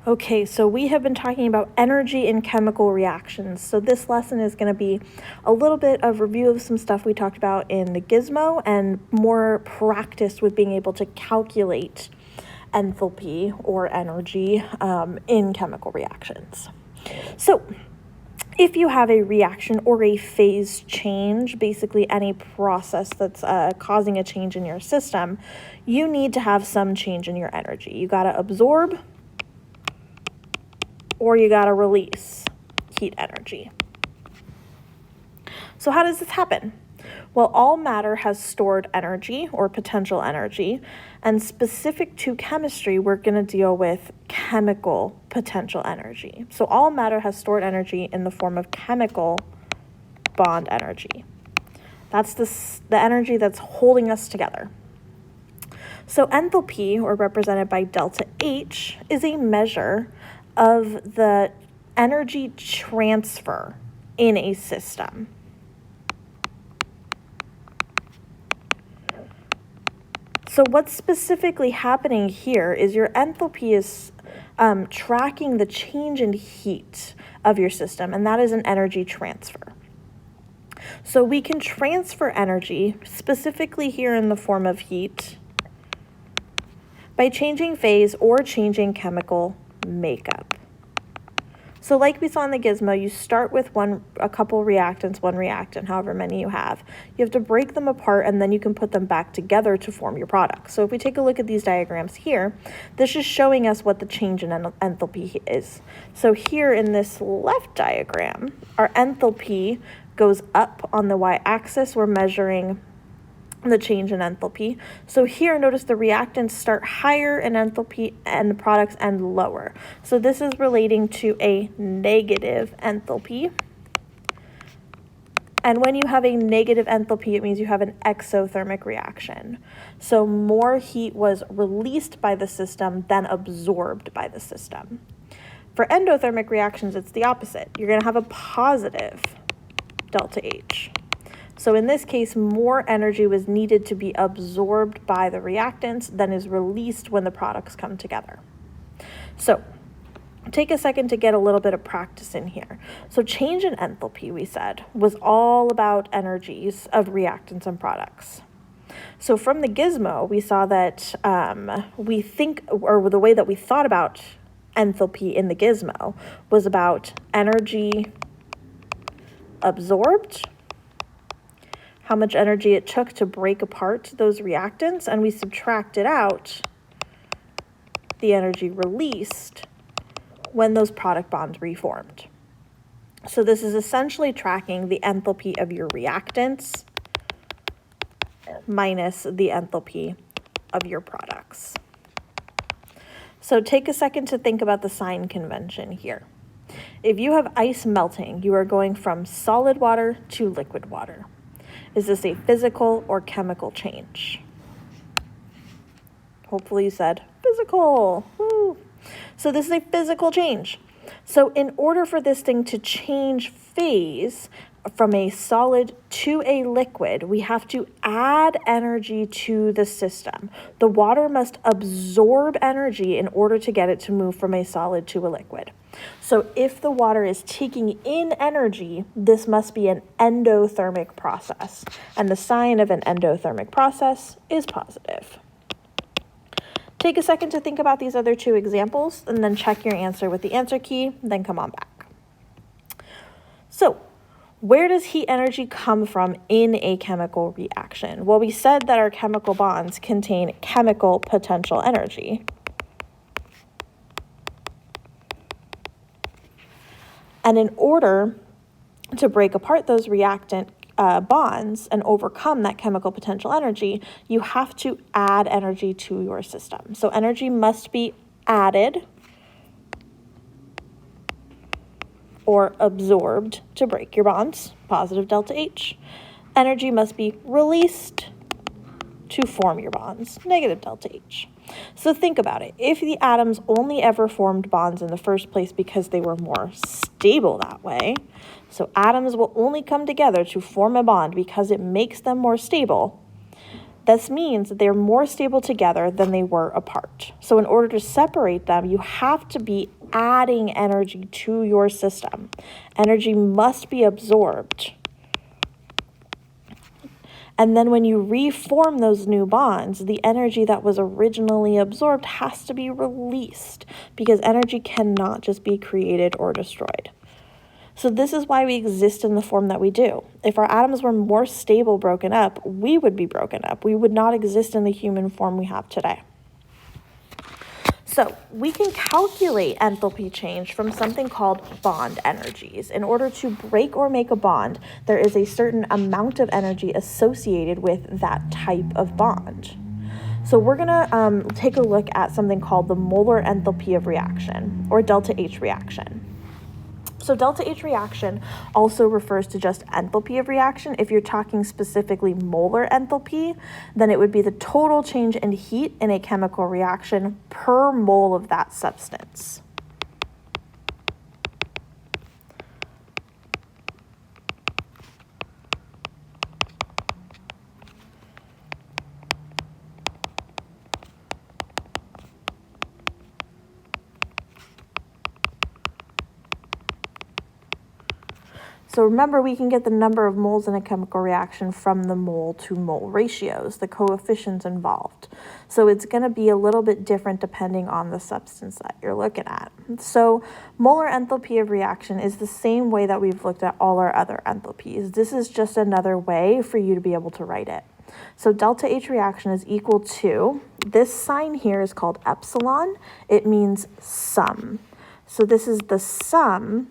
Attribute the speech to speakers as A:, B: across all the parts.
A: Okay, so we have been talking about energy in chemical reactions. So this lesson is going to be a little bit of review of some stuff we talked about in the gizmo and more practice with being able to calculate enthalpy or energy in chemical reactions. So if you have a reaction or a phase change, basically any process that's causing a change in your system, you need to have some change in your energy. You got to absorb or you got to release heat energy. So how does this happen? Well, all matter has stored energy or potential energy, and specific to chemistry, we're going to deal with chemical potential energy. So all matter has stored energy in the form of chemical bond energy. That's the energy that's holding us together. So enthalpy, or represented by delta H, is a measure of the energy transfer in a system. So what's specifically happening here is your enthalpy is tracking the change in heat of your system, and that is an energy transfer. So we can transfer energy, specifically here in the form of heat, by changing phase or changing chemical makeup. So like we saw in the gizmo, you start with a couple reactants, one reactant, however many you have. You have to break them apart and then you can put them back together to form your product. So if we take a look at these diagrams here, this is showing us what the change in enthalpy is. So here in this left diagram, our enthalpy goes up on the y-axis. We're measuring the change in enthalpy. So here, notice the reactants start higher in enthalpy and the products end lower. So this is relating to a negative enthalpy. And when you have a negative enthalpy, it means you have an exothermic reaction. So more heat was released by the system than absorbed by the system. For endothermic reactions, it's the opposite. You're going to have a positive delta H. So in this case, more energy was needed to be absorbed by the reactants than is released when the products come together. So take a second to get a little bit of practice in here. So change in enthalpy, we said, was all about energies of reactants and products. So from the gizmo, we saw that the way that we thought about enthalpy in the gizmo was about energy absorbed, how much energy it took to break apart those reactants, and we subtracted out the energy released when those product bonds reformed. So this is essentially tracking the enthalpy of your reactants minus the enthalpy of your products. So take a second to think about the sign convention here. If you have ice melting, you are going from solid water to liquid water. Is this a physical or chemical change? Hopefully you said physical. Woo. So this is a physical change. So in order for this thing to change phase from a solid to a liquid, we have to add energy to the system. The water must absorb energy in order to get it to move from a solid to a liquid. So if the water is taking in energy, this must be an endothermic process. And the sign of an endothermic process is positive. Take a second to think about these other two examples and then check your answer with the answer key, then come on back. So where does heat energy come from in a chemical reaction? Well, we said that our chemical bonds contain chemical potential energy. And in order to break apart those reactant bonds and overcome that chemical potential energy, you have to add energy to your system. So energy must be added or absorbed to break your bonds, positive delta H. Energy must be released to form your bonds, negative delta H. So think about it. If the atoms only ever formed bonds in the first place because they were more stable that way, so atoms will only come together to form a bond because it makes them more stable, This means that they're more stable together than they were apart. So in order to separate them, you have to be adding energy to your system. Energy must be absorbed. And then when you reform those new bonds, the energy that was originally absorbed has to be released, because energy cannot just be created or destroyed. So this is why we exist in the form that we do. If our atoms were more stable broken up, we would be broken up. We would not exist in the human form we have today. So we can calculate enthalpy change from something called bond energies. In order to break or make a bond, there is a certain amount of energy associated with that type of bond. So we're going to take a look at something called the molar enthalpy of reaction, or delta H reaction. So delta H reaction also refers to just enthalpy of reaction. If you're talking specifically molar enthalpy, then it would be the total change in heat in a chemical reaction per mole of that substance. So remember, we can get the number of moles in a chemical reaction from the mole to mole ratios, the coefficients involved. So it's going to be a little bit different depending on the substance that you're looking at. So molar enthalpy of reaction is the same way that we've looked at all our other enthalpies. This is just another way for you to be able to write it. So delta H reaction is equal to, this sign here is called epsilon. It means sum. So this is the sum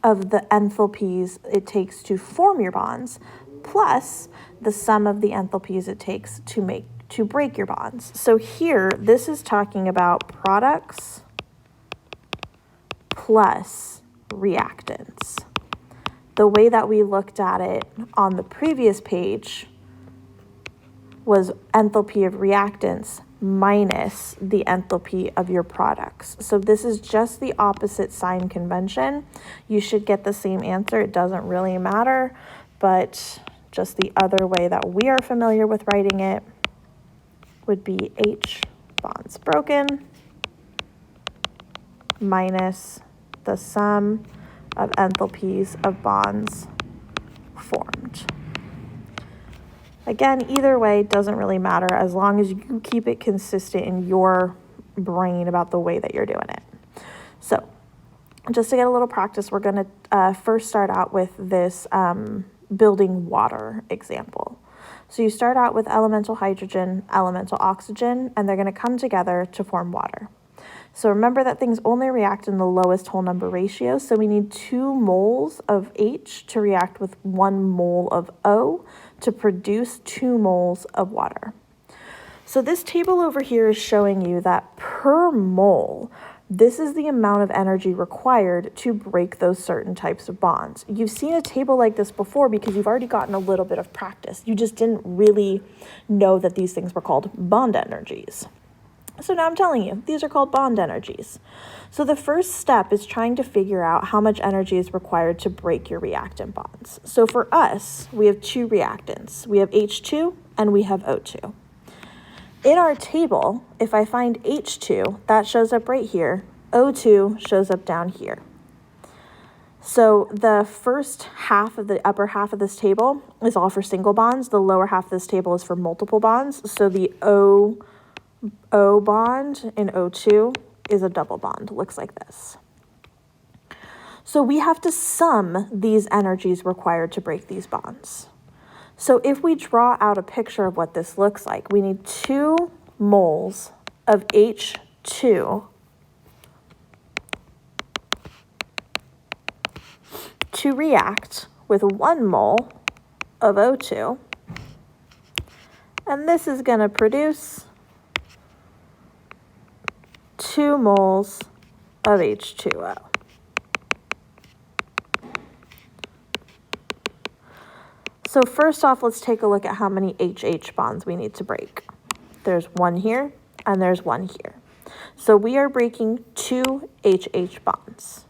A: of the enthalpies it takes to form your bonds, plus the sum of the enthalpies it takes to break your bonds. So here, this is talking about products plus reactants. The way that we looked at it on the previous page was enthalpy of reactants minus the enthalpy of your products. So this is just the opposite sign convention. You should get the same answer. It doesn't really matter, but just the other way that we are familiar with writing it would be H bonds broken minus the sum of enthalpies of bonds formed. Again, either way doesn't really matter as long as you keep it consistent in your brain about the way that you're doing it. So just to get a little practice, we're going to first start out with this building water example. So you start out with elemental hydrogen, elemental oxygen, and they're going to come together to form water. So remember that things only react in the lowest whole number ratio. So we need 2 moles of H to react with 1 mole of O to produce 2 moles of water. So this table over here is showing you that per mole, this is the amount of energy required to break those certain types of bonds. You've seen a table like this before because you've already gotten a little bit of practice. You just didn't really know that these things were called bond energies. So now I'm telling you, these are called bond energies. So the first step is trying to figure out how much energy is required to break your reactant bonds. So for us, we have 2 reactants. We have H2 and we have O2. In our table, if I find H2, that shows up right here. O2 shows up down here. So the first half of the upper half of this table is all for single bonds. The lower half of this table is for multiple bonds. So the O bond in O2 is a double bond. Looks like this. So we have to sum these energies required to break these bonds. So if we draw out a picture of what this looks like, we need 2 moles of H2 to react with 1 mole of O2. And this is going to produce 2 moles of H2O. So first off, let's take a look at how many HH bonds we need to break. There's 1 here and there's 1 here. So we are breaking 2 HH bonds.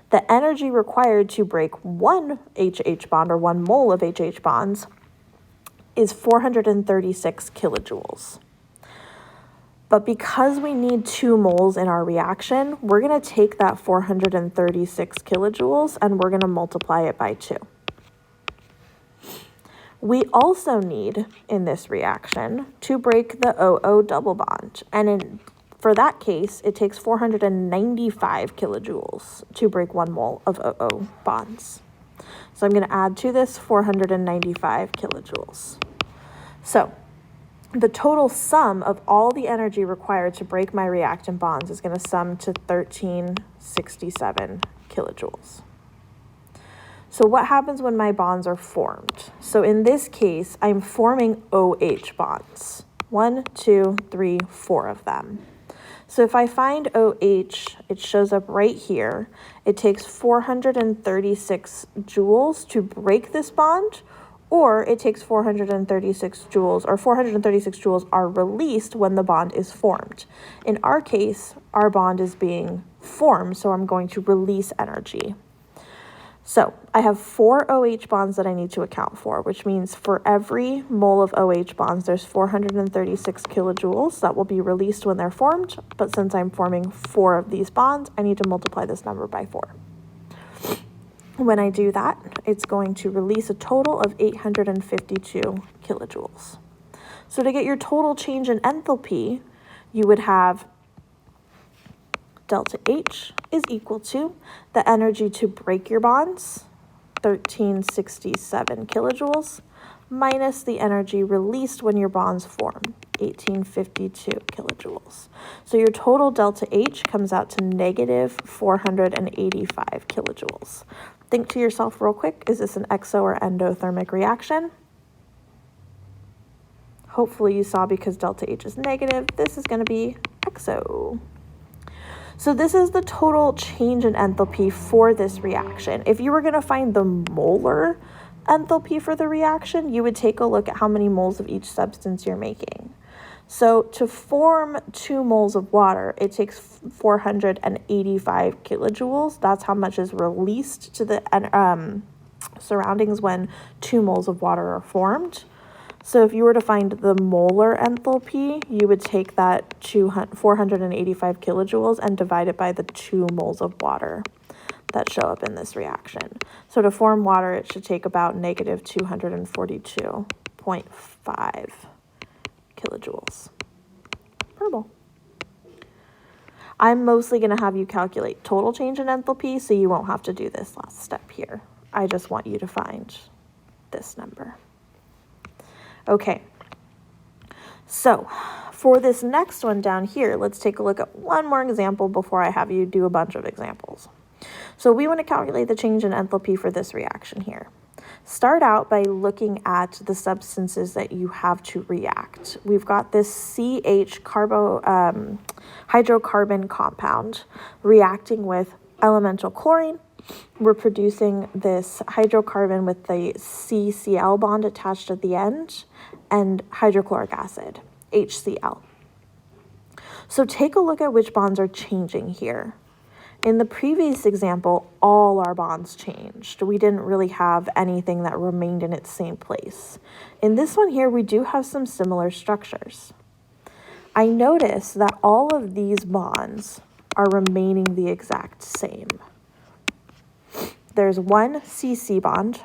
A: The energy required to break 1 HH bond or 1 mole of HH bonds is 436 kilojoules. But because we need 2 moles in our reaction, we're going to take that 436 kilojoules and we're going to multiply it by 2. We also need, in this reaction, to break the OO double bond. And for that case, it takes 495 kilojoules to break 1 mole of OO bonds. So I'm going to add to this 495 kilojoules. So the total sum of all the energy required to break my reactant bonds is going to sum to 1367 kilojoules. So what happens when my bonds are formed? So in this case, I'm forming OH bonds. 1, 2, 3, 4 of them. So if I find OH, it shows up right here. It takes 436 joules to break this bond, or it takes 436 joules, or 436 joules are released when the bond is formed. In our case, our bond is being formed, so I'm going to release energy. So I have 4 OH bonds that I need to account for, which means for every mole of OH bonds, there's 436 kilojoules that will be released when they're formed. But since I'm forming 4 of these bonds, I need to multiply this number by 4. When I do that, it's going to release a total of 852 kilojoules. So to get your total change in enthalpy, you would have delta H is equal to the energy to break your bonds, 1367 kilojoules, minus the energy released when your bonds form, 1852 kilojoules. So your total delta H comes out to negative 485 kilojoules. Think to yourself real quick, is this an exo or endothermic reaction? Hopefully you saw because delta H is negative, this is going to be exo. So this is the total change in enthalpy for this reaction. If you were going to find the molar enthalpy for the reaction, you would take a look at how many moles of each substance you're making. So to form 2 moles of water, it takes 485 kilojoules. That's how much is released to the surroundings when 2 moles of water are formed. So if you were to find the molar enthalpy, you would take that 485 kilojoules and divide it by the 2 moles of water that show up in this reaction. So to form water, it should take about negative 242.5 kilojoules per mole. I'm mostly going to have you calculate total change in enthalpy, so you won't have to do this last step here. I just want you to find this number. Okay, so for this next one down here, let's take a look at one more example before I have you do a bunch of examples. So we want to calculate the change in enthalpy for this reaction here. Start out by looking at the substances that you have to react. We've got this CH hydrocarbon compound reacting with elemental chlorine. We're producing this hydrocarbon with the CCl bond attached at the end and hydrochloric acid, HCl. So take a look at which bonds are changing here. In the previous example, all our bonds changed. We didn't really have anything that remained in its same place. In this one here, we do have some similar structures. I notice that all of these bonds are remaining the exact same. There's one CC bond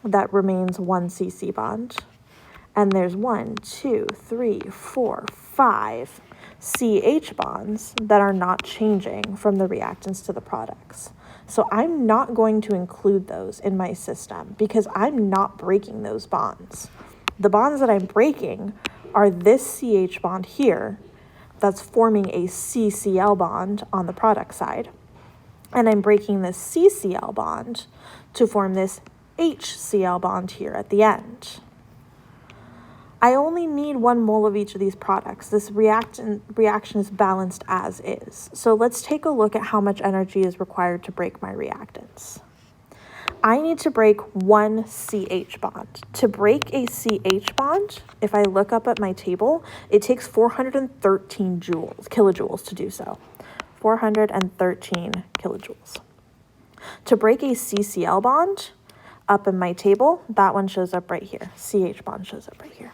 A: that remains one CC bond. And there's 1, 2, 3, 4, 5 CH bonds that are not changing from the reactants to the products. So I'm not going to include those in my system because I'm not breaking those bonds. The bonds that I'm breaking are this CH bond here that's forming a CCl bond on the product side. And I'm breaking this CCl bond to form this HCl bond here at the end. I only need 1 mole of each of these products. This reaction is balanced as is. So let's take a look at how much energy is required to break my reactants. I need to break 1 CH bond. To break a CH bond, if I look up at my table, it takes 413 kilojoules to do so. 413 kilojoules. To break a CCl bond, up in my table, that one shows up right here. CH bond shows up right here.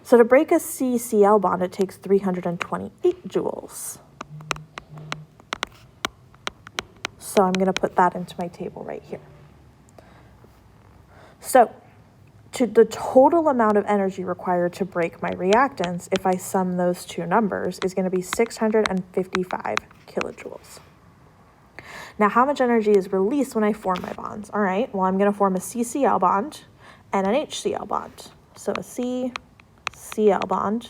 A: So to break a CCl bond, it takes 328 joules. So I'm going to put that into my table right here. So to the total amount of energy required to break my reactants, if I sum those two numbers, is going to be 655 kilojoules. Now, how much energy is released when I form my bonds? All right, well, I'm going to form a CCl bond and an HCl bond. So a CCl bond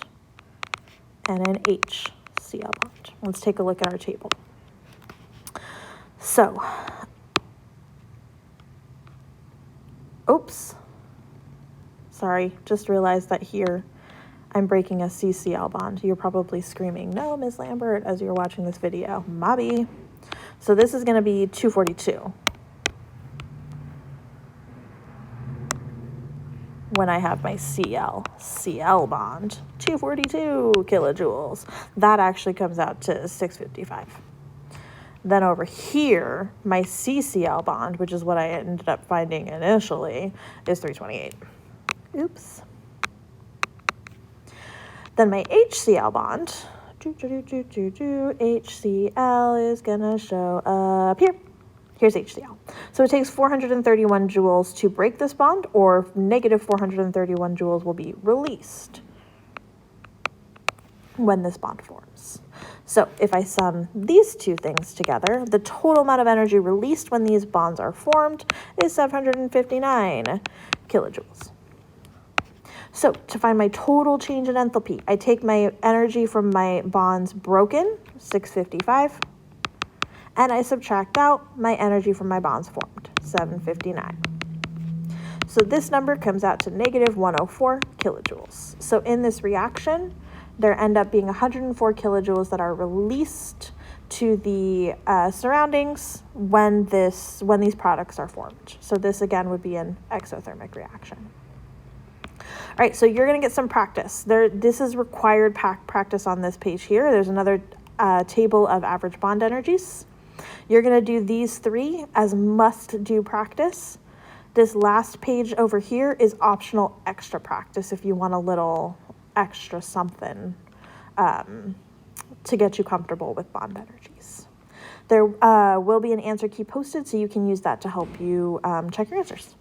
A: and an HCl bond. Let's take a look at our table. So, oops. Sorry, just realized that here I'm breaking a CCl bond. You're probably screaming, no, Ms. Lambert, as you're watching this video. Mobby. So this is going to be 242 when I have my Cl bond, 242 kilojoules. That actually comes out to 655. Then over here, my CCl bond, which is what I ended up finding initially, is 328. Oops. Then my HCl bond, HCl is gonna show up here. Here's HCl. So it takes 431 joules to break this bond, or negative 431 joules will be released when this bond forms. So if I sum these two things together, the total amount of energy released when these bonds are formed is 759 kilojoules. So to find my total change in enthalpy, I take my energy from my bonds broken, 655, and I subtract out my energy from my bonds formed, 759. So this number comes out to negative 104 kilojoules. So in this reaction, there end up being 104 kilojoules that are released to the surroundings when these products are formed. So this again would be an exothermic reaction. All right, so you're going to get some practice. This is required practice on this page here. There's another table of average bond energies. You're going to do these three as must-do practice. This last page over here is optional extra practice if you want a little extra something to get you comfortable with bond energies. There will be an answer key posted, so you can use that to help you check your answers.